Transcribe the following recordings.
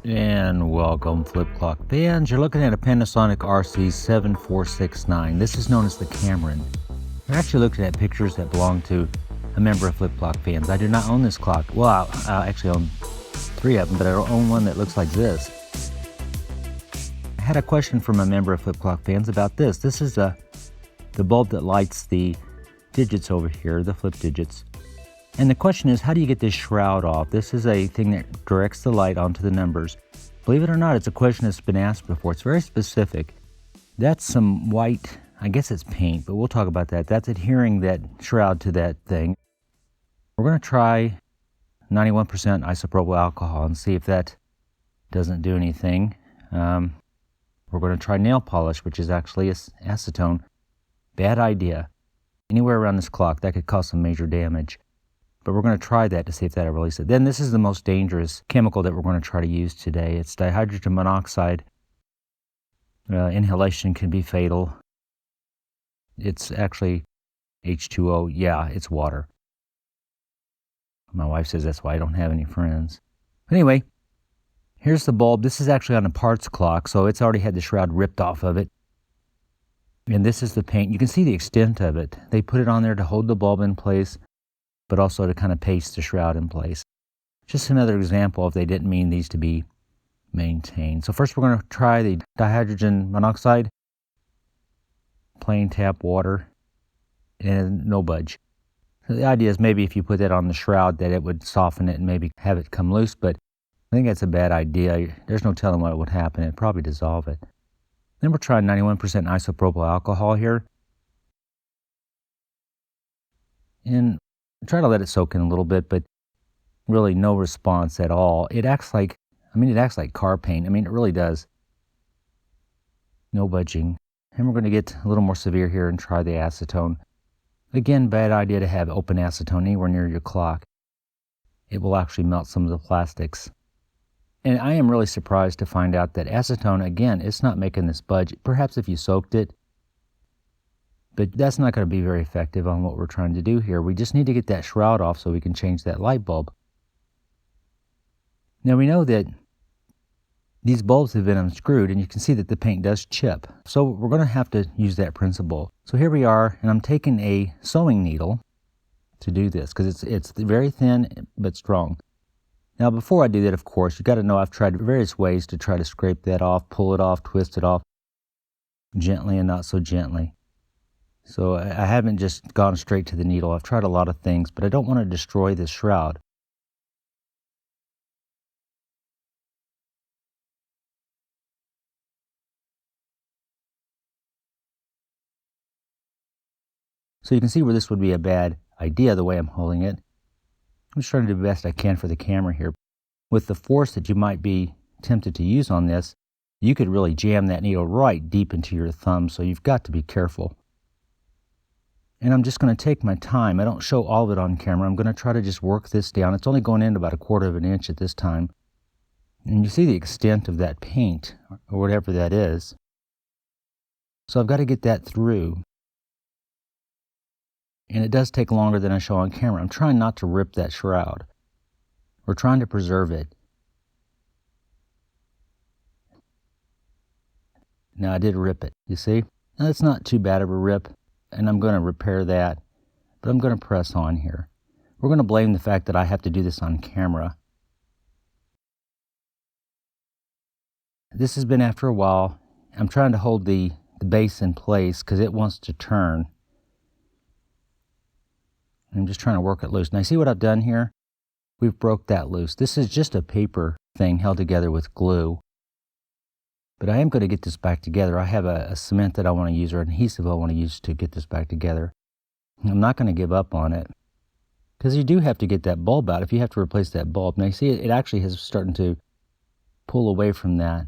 And welcome, flip clock fans. You're looking at a Panasonic RC-7469. This is known as the Cameron. You're actually looking at pictures that belong to a member of flip clock fans. I do not own this clock. Well, I actually own 3 of them, but I own one that looks like this. I had a question from a member of flip clock fans about this. This is the bulb that lights the digits over here, the flip digits. And the question is, how do you get this shroud off? This is a thing that directs the light onto the numbers. Believe it or not, it's a question that's been asked before. It's very specific. That's some white, I guess it's paint, but we'll talk about that. That's adhering that shroud to that thing. We're going to try 91% isopropyl alcohol and see if that doesn't do anything. We're going to try nail polish, which is actually acetone. Bad idea. Anywhere around this clock, that could cause some major damage. But we're going to try that to see if that'll release it. Then this is the most dangerous chemical that we're going to try to use today. It's dihydrogen monoxide. Inhalation can be fatal. It's actually H2O. Yeah, it's water. My wife says that's why I don't have any friends. Anyway, here's the bulb. This is actually on a parts clock, so it's already had the shroud ripped off of it. And this is the paint. You can see the extent of it. They put it on there to hold the bulb in place, but also to kind of paste the shroud in place. Just another example if they didn't mean these to be maintained. So first we're going to try the dihydrogen monoxide, plain tap water, and no budge. So the idea is maybe if you put that on the shroud that it would soften it and maybe have it come loose, but I think that's a bad idea. There's no telling what would happen. It'd probably dissolve it. Then we're trying 91% isopropyl alcohol here. And try to let it soak in a little bit, but really no response at all. It acts like car paint. It really does. No budging. And we're going to get a little more severe here and try the acetone. Again, bad idea to have open acetone anywhere near your clock. It will actually melt some of the plastics. And I am really surprised to find out that acetone, again, it's not making this budge. Perhaps if you soaked it, but that's not going to be very effective on what we're trying to do here. We just need to get that shroud off so we can change that light bulb. Now we know that these bulbs have been unscrewed, and you can see that the paint does chip. So we're going to have to use that principle. So here we are, and I'm taking a sewing needle to do this because it's very thin but strong. Now before I do that, of course, you've got to know I've tried various ways to try to scrape that off, pull it off, twist it off, gently and not so gently. So I haven't just gone straight to the needle. I've tried a lot of things, but I don't want to destroy this shroud. So you can see where this would be a bad idea the way I'm holding it. I'm just trying to do the best I can for the camera here. With the force that you might be tempted to use on this, you could really jam that needle right deep into your thumb, so you've got to be careful. And I'm just going to take my time. I don't show all of it on camera. I'm going to try to just work this down. It's only going in about 1/4 of an inch at this time. And you see the extent of that paint, or whatever that is. So I've got to get that through. And it does take longer than I show on camera. I'm trying not to rip that shroud. We're trying to preserve it. Now I did rip it, you see? Now that's not too bad of a rip. And I'm going to repair that, but I'm going to press on here. We're going to blame the fact that I have to do this on camera. This has been after a while. I'm trying to hold the base in place because it wants to turn. I'm just trying to work it loose. Now see what I've done here? We've broke that loose. This is just a paper thing held together with glue. But I am going to get this back together. I have a cement that I want to use, or an adhesive I want to use to get this back together. I'm not going to give up on it, because you do have to get that bulb out if you have to replace that bulb. Now you see it actually is starting to pull away from that.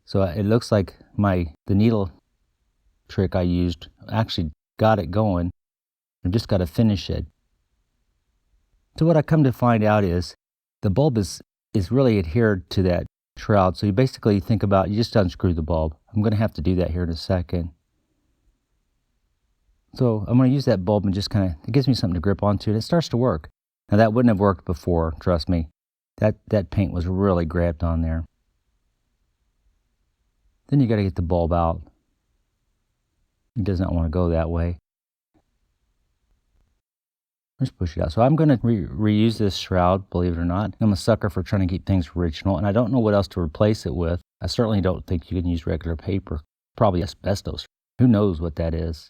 So it looks like the needle trick I used actually got it going. I've just got to finish it. So what I come to find out is the bulb is really adhered to that shroud. So you basically think about, you just unscrew the bulb. I'm going to have to do that here in a second. So I'm going to use that bulb and just it gives me something to grip onto, and it starts to work. Now that wouldn't have worked before, trust me. That paint was really grabbed on there. Then you got to get the bulb out. It does not want to go that way. Let's push it out. So I'm going to reuse this shroud, believe it or not. I'm a sucker for trying to keep things original, and I don't know what else to replace it with. I certainly don't think you can use regular paper. Probably asbestos. Who knows what that is?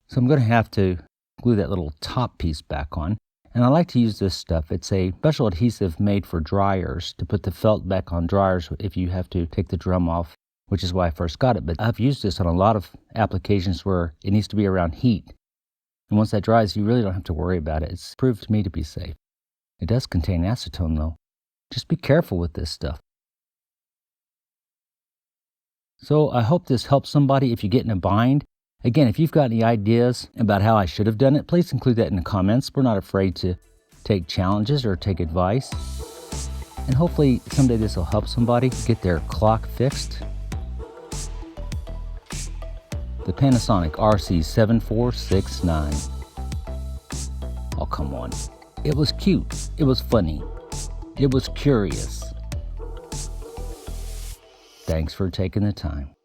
So I'm going to have to glue that little top piece back on. And I like to use this stuff. It's a special adhesive made for dryers to put the felt back on dryers if you have to take the drum off, which is why I first got it. But I've used this on a lot of applications where it needs to be around heat. And once that dries, you really don't have to worry about it. It's proved to me to be safe. It does contain acetone though. Just be careful with this stuff. So I hope this helps somebody if you get in a bind. Again, if you've got any ideas about how I should have done it, please include that in the comments. We're not afraid to take challenges or take advice. And hopefully someday this will help somebody get their clock fixed. The Panasonic RC-7469. Oh, come on. It was cute. It was funny. It was curious. Thanks for taking the time.